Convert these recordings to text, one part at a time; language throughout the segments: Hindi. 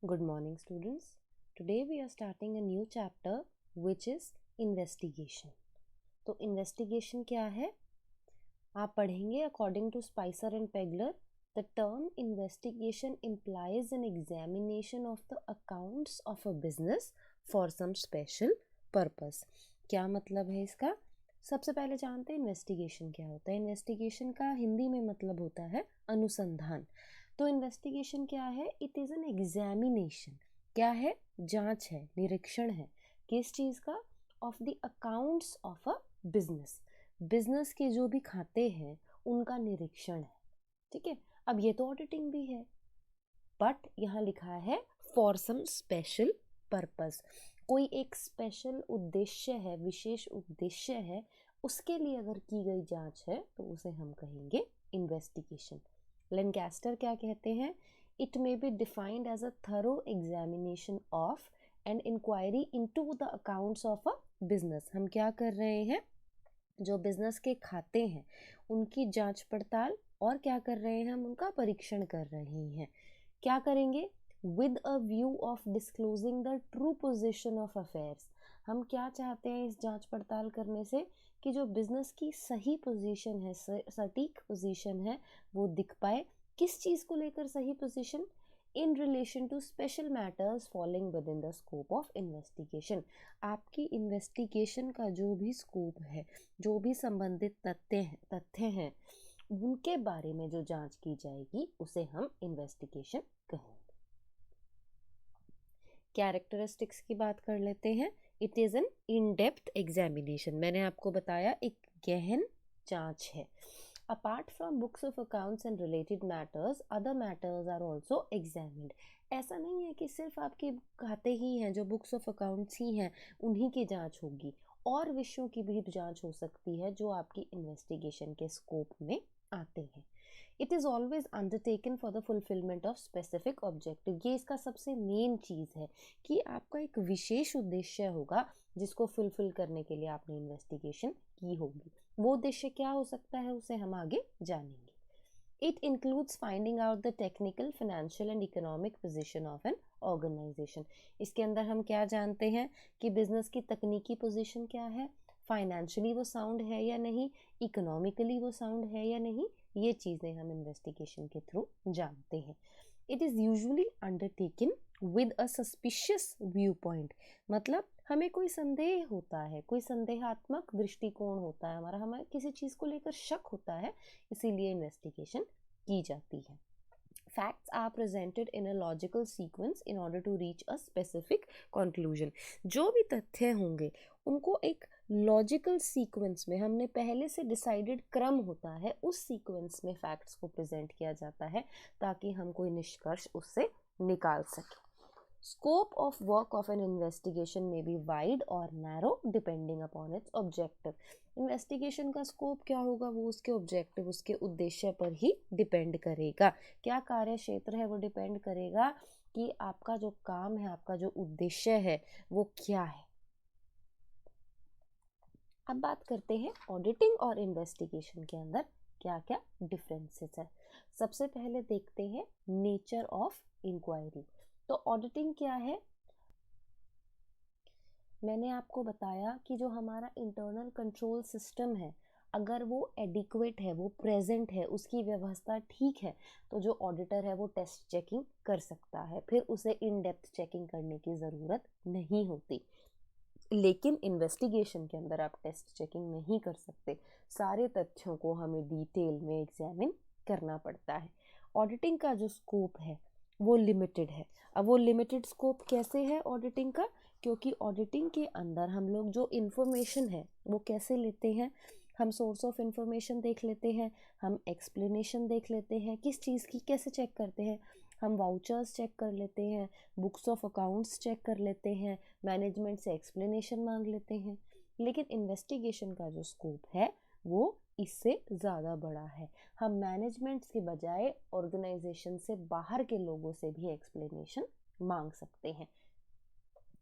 Good morning, students. Today we are starting a new chapter which is investigation. तो investigation क्या है? आप पढ़ेंगे according to Spicer and Pegler, the term investigation implies an examination of the accounts of a business for some special purpose. क्या मतलब है इसका? सबसे पहले जानते हैं इन्वेस्टिगेशन क्या होता है. इन्वेस्टिगेशन का हिंदी में मतलब होता है अनुसंधान. तो इन्वेस्टिगेशन क्या है? It is an examination. क्या है? जांच है, निरीक्षण है. किस चीज़ का? Of the accounts of a business. Business के जो भी खाते हैं उनका निरीक्षण है. ठीक है. अब ये तो ऑडिटिंग भी है, बट यहाँ लिखा है फॉर सम स्पेशल पर्पस. कोई एक स्पेशल उद्देश्य है, विशेष उद्देश्य है, उसके लिए अगर की गई जांच है तो उसे हम कहेंगे इन्वेस्टिगेशन. लैंकास्टर क्या कहते हैं? It may be defined as a thorough examination of and inquiry into the accounts of a business. हम क्या कर रहे हैं? जो बिजनेस के खाते हैं उनकी जांच पड़ताल और क्या कर रहे हैं? हम उनका परीक्षण कर रहे हैं. क्या करेंगे? With a view of disclosing the true position of affairs. हम क्या चाहते हैं इस जांच पड़ताल करने से? कि जो बिजनेस की सही पोजीशन है, सटीक पोजीशन है, वो दिख पाए. किस चीज़ को लेकर सही position? In relation to special matters falling within the scope of investigation. आपकी इन्वेस्टिगेशन का जो भी स्कोप है, जो भी संबंधित तथ्य हैं, उनके बारे में जो जांच की जाएगी उसे हम इन्वेस्टिगेशन कहेंगे. कैरेक्टरिस्टिक्स की बात कर लेते हैं. It is an in depth examination. मैंने आपको बताया एक गहन जांच है. Apart from books of accounts and related matters, other matters are also examined. ऐसा नहीं है कि सिर्फ आपके खाते ही हैं, जो बुक्स ऑफ अकाउंट्स ही हैं उन्हीं की जांच होगी. और विषयों की भी जांच हो सकती है जो आपकी इन्वेस्टिगेशन के स्कोप में आते हैं. It is always undertaken for the fulfilment of specific objective. ये इसका सबसे मेन चीज़ है कि आपका एक विशेष उद्देश्य होगा जिसको फुलफिल करने के लिए आपने इन्वेस्टिगेशन की होगी. वो उद्देश्य क्या हो सकता है उसे हम आगे जानेंगे. It includes finding out the technical, financial and economic position of an organisation. इसके अंदर हम क्या जानते हैं कि बिजनेस की तकनीकी पोजीशन क्या है, फाइनेंशियली वो साउंड है या नहीं, इकोनॉमिकली वो साउंड है या नहीं. ये चीज़ें हम इन्वेस्टिगेशन के थ्रू जानते हैं. It is usually undertaken with a suspicious view point. मतलब हमें कोई संदेह होता है, कोई संदेहात्मक दृष्टिकोण होता है हमारा, हमें किसी चीज़ को लेकर शक होता है, इसीलिए इन्वेस्टिगेशन की जाती है. Facts are presented in a logical sequence in order to reach a specific conclusion. जो भी तथ्य होंगे उनको एक लॉजिकल सीक्वेंस में, हमने पहले से डिसाइडेड क्रम होता है, उस सीक्वेंस में फैक्ट्स को प्रेजेंट किया जाता है ताकि हम कोई निष्कर्ष उससे निकाल सकें. Scope of work of an investigation may be wide or narrow depending upon its objective. Investigation का स्कोप क्या होगा? वो उसके ऑब्जेक्टिव, उसके उद्देश्य पर ही डिपेंड करेगा. क्या कार्य क्षेत्र है वो डिपेंड करेगा कि आपका जो काम है, आपका जो उद्देश्य है वो क्या है. अब बात करते हैं ऑडिटिंग और इन्वेस्टिगेशन के अंदर क्या क्या डिफरेंसेस है. सबसे पहले देखते हैं नेचर ऑफ इंक्वायरी. तो ऑडिटिंग क्या है? मैंने आपको बताया कि जो हमारा इंटरनल कंट्रोल सिस्टम है, अगर वो एडिक्वेट है, वो प्रेजेंट है, उसकी व्यवस्था ठीक है, तो जो ऑडिटर है वो टेस्ट चेकिंग कर सकता है. फिर उसे इन डेप्थ चेकिंग करने की ज़रूरत नहीं होती. लेकिन इन्वेस्टिगेशन के अंदर आप टेस्ट चेकिंग नहीं कर सकते. सारे तथ्यों को हमें डिटेल में एग्जामिन करना पड़ता है. ऑडिटिंग का जो स्कोप है वो लिमिटेड है. अब वो लिमिटेड स्कोप कैसे है ऑडिटिंग का? क्योंकि ऑडिटिंग के अंदर हम लोग जो इन्फॉर्मेशन है वो कैसे लेते हैं? हम सोर्स ऑफ इंफॉर्मेशन देख लेते हैं, हम एक्सप्लेनेशन देख लेते हैं. किस चीज़ की कैसे चेक करते हैं? हम वाउचर्स चेक कर लेते हैं, बुक्स ऑफ अकाउंट्स चेक कर लेते हैं, मैनेजमेंट से एक्सप्लेनेशन मांग लेते हैं. लेकिन इन्वेस्टिगेशन का जो स्कोप है वो इससे ज़्यादा बड़ा है. हम मैनेजमेंट के बजाय ऑर्गेनाइजेशन से बाहर के लोगों से भी एक्सप्लेनेशन मांग सकते हैं.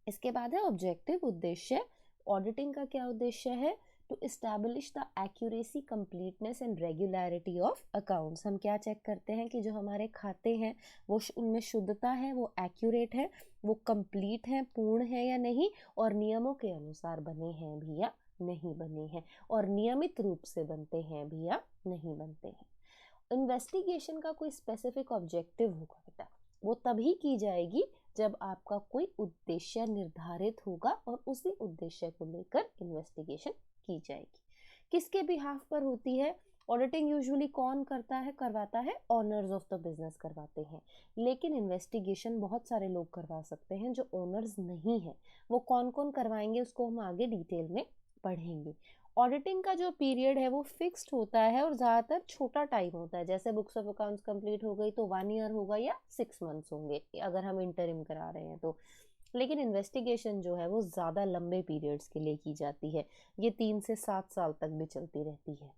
इसके बाद है ऑब्जेक्टिव, उद्देश्य. ऑडिटिंग का क्या उद्देश्य है? To establish the accuracy, completeness and regularity of accounts. हम क्या चेक करते हैं कि जो हमारे खाते हैं वो उनमें शुद्धता है, वो एक्यूरेट है, वो कंप्लीट है, पूर्ण है या नहीं, और नियमों के अनुसार बने हैं भी या नहीं बने हैं, और नियमित रूप से बनते हैं भी या नहीं बनते हैं। इन्वेस्टिगेशन का कोई स्पेसिफिक ऑब्जेक्टिव होगा बेटा, वो तभी की जाएगी जब आपका कोई उद्देश्य निर्धारित होगा और उसी उद्देश्य को लेकर इन्वेस्टिगेशन की जाएगी। किसके बिहाफ पर होती है? ऑडिटिंग यूजुअली कौन करवाता है? ऑनर्स ऑफ द बिजनेस करवाते हैं, लेकिन इन्वेस्टिगेशन बहुत सारे लोग करवा सकते हैं जो ओनर्स नहीं है। वो कौन कौन करवाएंगे उसको हम आगे डिटेल में पढ़ेंगे। ऑडिटिंग का जो पीरियड है वो फिक्स्ड होता है और ज़्यादातर छोटा टाइम होता है, जैसे बुक्स ऑफ अकाउंट्स कंप्लीट हो गई तो 1 ईयर होगा या 6 मंथ्स होंगे अगर हम इंटरिम करा रहे हैं तो। लेकिन इन्वेस्टिगेशन जो है वो ज़्यादा लंबे पीरियड्स के लिए की जाती है, ये 3 से 7 साल तक भी चलती रहती है।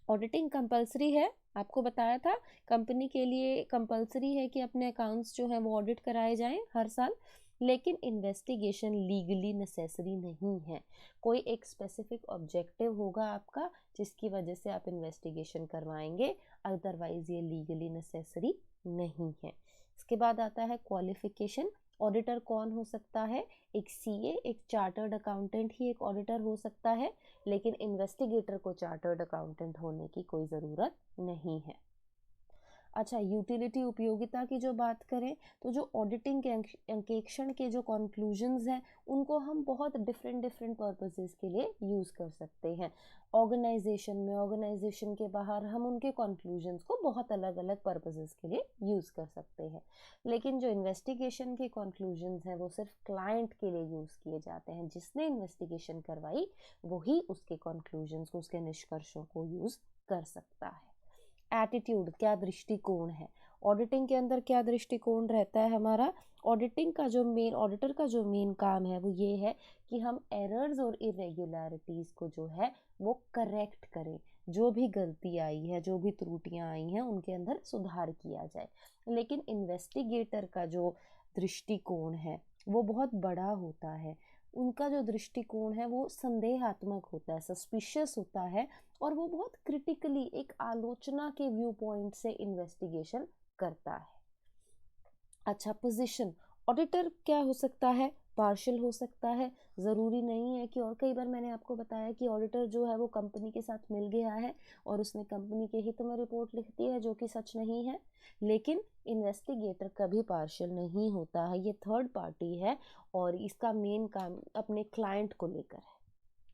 ऑडिटिंग कंपलसरी है, आपको बताया था कंपनी के लिए कंपलसरी है कि अपने अकाउंट्स जो हैं वो ऑडिट कराए जाएं हर साल, लेकिन इन्वेस्टिगेशन लीगली नेसेसरी नहीं है। कोई एक स्पेसिफिक ऑब्जेक्टिव होगा आपका जिसकी वजह से आप इन्वेस्टिगेशन करवाएंगे, अदरवाइज ये लीगली नेसेसरी नहीं है। इसके बाद आता है क्वालिफिकेशन। ऑडिटर कौन हो सकता है? एक सीए, एक चार्टर्ड अकाउंटेंट ही एक ऑडिटर हो सकता है, लेकिन इन्वेस्टिगेटर को चार्टर्ड अकाउंटेंट होने की कोई ज़रूरत नहीं है। अच्छा, यूटिलिटी उपयोगिता की जो बात करें तो जो ऑडिटिंग के अंकेक्षण के जो कंक्लूजन्स हैं उनको हम बहुत डिफरेंट पर्पसेस के लिए यूज़ कर सकते हैं। ऑर्गेनाइजेशन के बाहर हम उनके कंक्लूजन्स को बहुत अलग अलग पर्पसेस के लिए यूज़ कर सकते हैं, लेकिन जो इन्वेस्टिगेशन के कंक्लूजन्स हैं वो सिर्फ क्लाइंट के लिए यूज़ किए जाते हैं। जिसने इन्वेस्टिगेशन करवाई वही उसके कंक्लूजन्स को, उसके निष्कर्षों को यूज़ कर सकता है। एटीट्यूड, क्या दृष्टिकोण है ऑडिटिंग के अंदर, क्या दृष्टिकोण रहता है हमारा? ऑडिटर का जो मेन काम है वो ये है कि हम एरर्स और इरेगुलरिटीज़ को जो है वो करेक्ट करें। जो भी गलती आई है, जो भी त्रुटियां आई हैं उनके अंदर सुधार किया जाए। लेकिन इन्वेस्टिगेटर का जो दृष्टिकोण है वो बहुत बड़ा होता है। उनका जो दृष्टिकोण है वो संदेहात्मक होता है, सस्पिशियस होता है, और वो बहुत क्रिटिकली एक आलोचना के व्यू पॉइंट से इन्वेस्टिगेशन करता है। अच्छा, पोजीशन। ऑडिटर क्या हो सकता है? पार्शियल हो सकता है, ज़रूरी नहीं है कि, और कई बार मैंने आपको बताया कि ऑडिटर जो है वो कंपनी के साथ मिल गया है और उसने कंपनी के हित में रिपोर्ट लिख दी है, जो कि सच नहीं है। लेकिन इन्वेस्टिगेटर कभी पार्शियल नहीं होता है, ये थर्ड पार्टी है और इसका मेन काम अपने क्लाइंट को लेकर है।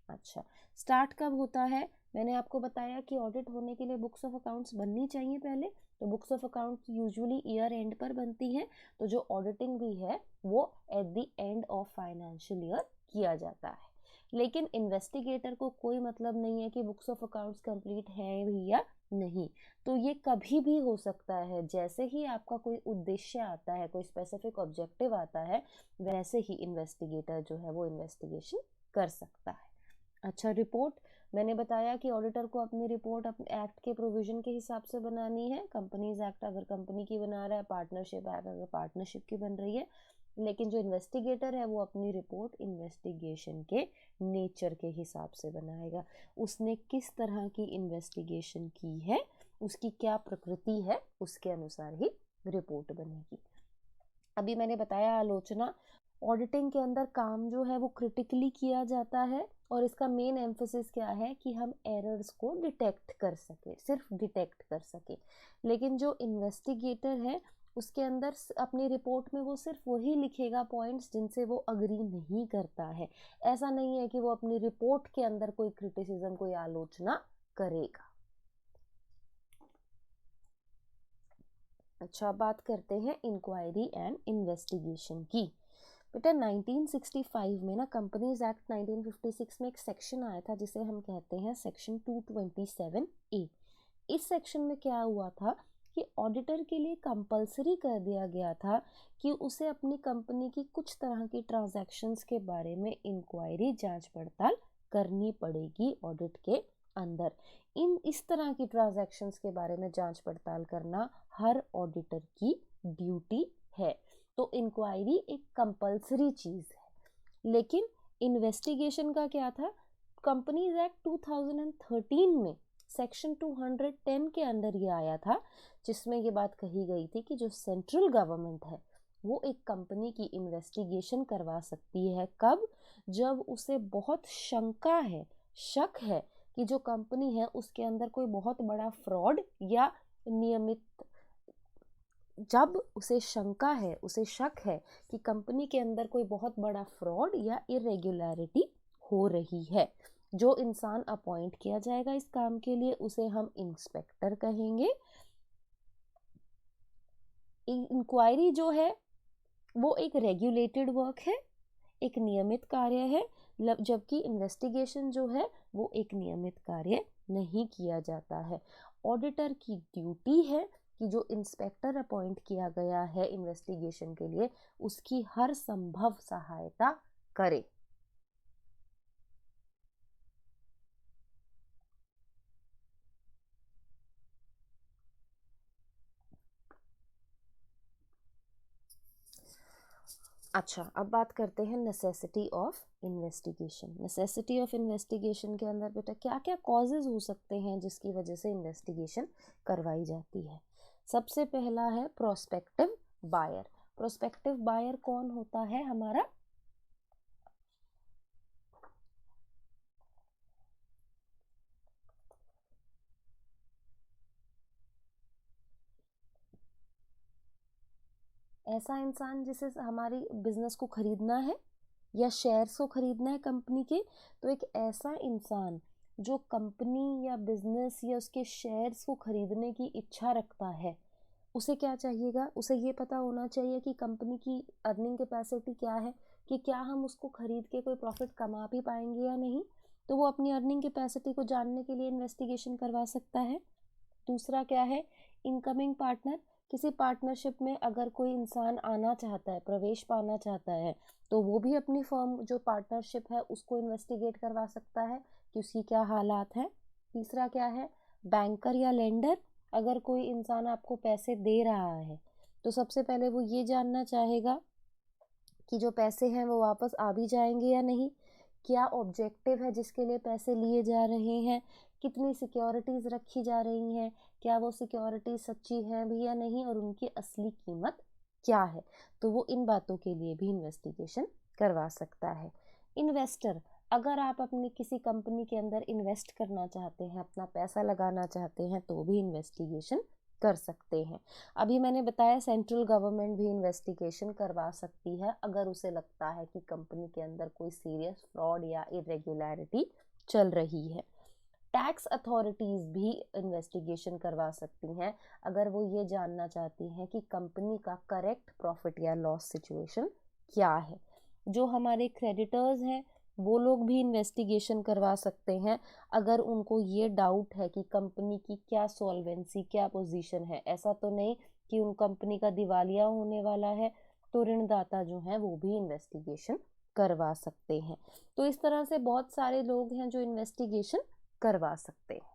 अच्छा, स्टार्ट कब होता है? मैंने आपको बताया कि ऑडिट होने के लिए बुक्स ऑफ अकाउंट्स बननी चाहिए पहले, तो books of accounts usually year and पर बनती हैं, तो जो ऑडिटिंग भी है वो at the end of financial year किया जाता है। लेकिन इन्वेस्टिगेटर को कोई मतलब नहीं है कि बुक्स ऑफ अकाउंट्स कंप्लीट है भी या नहीं, तो ये कभी भी हो सकता है। जैसे ही आपका कोई उद्देश्य आता है, कोई स्पेसिफिक ऑब्जेक्टिव आता है, वैसे ही इन्वेस्टिगेटर जो है वो इन्वेस्टिगेशन कर सकता है। अच्छा, रिपोर्ट। मैंने बताया कि ऑडिटर को अपनी रिपोर्ट अपने एक्ट के प्रोविजन के हिसाब से बनानी है। कंपनीज एक्ट अगर कंपनी की बना रहा है, पार्टनरशिप एक्ट अगर पार्टनरशिप की बन रही है। लेकिन जो इन्वेस्टिगेटर है वो अपनी रिपोर्ट इन्वेस्टिगेशन के नेचर के हिसाब से बनाएगा। उसने किस तरह की इन्वेस्टिगेशन की है, उसकी क्या प्रकृति है, उसके अनुसार ही रिपोर्ट बनेगी। अभी मैंने बताया आलोचना। ऑडिटिंग के अंदर काम जो है वो क्रिटिकली किया जाता है और इसका मेन एम्फोसिस क्या है कि हम एरर्स को डिटेक्ट कर सके, सिर्फ डिटेक्ट कर सके। लेकिन जो इन्वेस्टिगेटर है उसके अंदर अपनी रिपोर्ट में वो सिर्फ वही लिखेगा पॉइंट्स जिनसे वो अग्री नहीं करता है। ऐसा नहीं है कि वो अपनी रिपोर्ट के अंदर कोई क्रिटिसिज्म, कोई आलोचना करेगा। अच्छा, बात करते हैं इंक्वायरी एंड इन्वेस्टिगेशन की। बेटा 1965 में ना कंपनीज एक्ट 1956 में एक सेक्शन आया था जिसे हम कहते हैं सेक्शन 227A। इस सेक्शन में क्या हुआ था कि ऑडिटर के लिए कंपलसरी कर दिया गया था कि उसे अपनी कंपनी की कुछ तरह की ट्रांजैक्शंस के बारे में इंक्वायरी, जांच पड़ताल करनी पड़ेगी ऑडिट के अंदर। इस तरह की ट्रांजैक्शंस के बारे में जांच पड़ताल करना हर ऑडिटर की ड्यूटी है। तो इंक्वायरी एक कंपलसरी चीज़ है। लेकिन इन्वेस्टिगेशन का क्या था? कंपनीज एक्ट 2013 में सेक्शन 210 के अंदर ये आया था, जिसमें ये बात कही गई थी कि जो सेंट्रल गवर्नमेंट है वो एक कंपनी की इन्वेस्टिगेशन करवा सकती है। कब? जब उसे बहुत शंका है, शक है कि जो कंपनी है उसके अंदर कोई बहुत बड़ा फ्रॉड या नियमित, जब उसे शंका है, उसे शक है कि कंपनी के अंदर कोई बहुत बड़ा फ्रॉड या इरेगुलरिटी हो रही है। जो इंसान अपॉइंट किया जाएगा इस काम के लिए उसे हम इंस्पेक्टर कहेंगे। इंक्वायरी जो है वो एक रेगुलेटेड वर्क है, एक नियमित कार्य है, जबकि इन्वेस्टिगेशन जो है वो एक नियमित कार्य नहीं किया जाता है। ऑडिटर की ड्यूटी है कि जो इंस्पेक्टर अपॉइंट किया गया है इन्वेस्टिगेशन के लिए उसकी हर संभव सहायता करे। अच्छा, अब बात करते हैं necessity of investigation. Necessity of investigation के अंदर बेटा क्या क्या कॉजेज हो सकते हैं जिसकी वजह से इन्वेस्टिगेशन करवाई जाती है। सबसे पहला है प्रोस्पेक्टिव बायर। प्रोस्पेक्टिव बायर कौन होता है? हमारा ऐसा इंसान जिसे हमारी बिजनेस को खरीदना है या शेयर्स को खरीदना है कंपनी के, तो एक ऐसा इंसान जो कंपनी या बिजनेस या उसके शेयर्स को खरीदने की इच्छा रखता है, उसे क्या चाहिएगा? उसे ये पता होना चाहिए कि कंपनी की अर्निंग कैपेसिटी क्या है, कि क्या हम उसको खरीद के कोई प्रॉफिट कमा भी पाएंगे या नहीं। तो वो अपनी अर्निंग कैपेसिटी को जानने के लिए इन्वेस्टिगेशन करवा सकता है। दूसरा क्या है? Incoming partner. किसी पार्टनरशिप में अगर कोई इंसान आना चाहता है, प्रवेश पाना चाहता है, तो वो भी अपनी फर्म जो पार्टनरशिप है उसको इन्वेस्टिगेट करवा सकता है कि उसकी क्या हालात है। तीसरा क्या है? बैंकर या लेंडर। अगर कोई इंसान आपको पैसे दे रहा है तो सबसे पहले वो ये जानना चाहेगा कि जो पैसे हैं वो वापस आ भी जाएंगे या नहीं, क्या ऑब्जेक्टिव है जिसके लिए पैसे लिए जा रहे हैं, कितनी सिक्योरिटीज़ रखी जा रही हैं, क्या वो सिक्योरिटीज सच्ची हैं भी या नहीं, और उनकी असली कीमत क्या है। तो वो इन बातों के लिए भी इन्वेस्टिगेशन करवा सकता है। इन्वेस्टर, अगर आप अपनी किसी कंपनी के अंदर इन्वेस्ट करना चाहते हैं, अपना पैसा लगाना चाहते हैं, तो भी इन्वेस्टिगेशन कर सकते हैं। अभी मैंने बताया सेंट्रल गवर्नमेंट भी इन्वेस्टिगेशन करवा सकती है अगर उसे लगता है कि कंपनी के अंदर कोई सीरियस फ्रॉड या इरेगुलरिटी चल रही है। टैक्स अथॉरिटीज़ भी इन्वेस्टिगेशन करवा सकती हैं अगर वो ये जानना चाहती हैं कि कंपनी का करेक्ट प्रॉफिट या लॉस सिचुएशन क्या है। जो हमारे क्रेडिटर्स हैं वो लोग भी इन्वेस्टिगेशन करवा सकते हैं अगर उनको ये डाउट है कि कंपनी की क्या सॉल्वेंसी, क्या पोजीशन है। ऐसा तो नहीं कि उन कंपनी का दिवालिया होने वाला है, तो ऋणदाता जो हैं वो भी इन्वेस्टिगेशन करवा सकते हैं। तो इस तरह से बहुत सारे लोग हैं जो इन्वेस्टिगेशन करवा सकते हैं।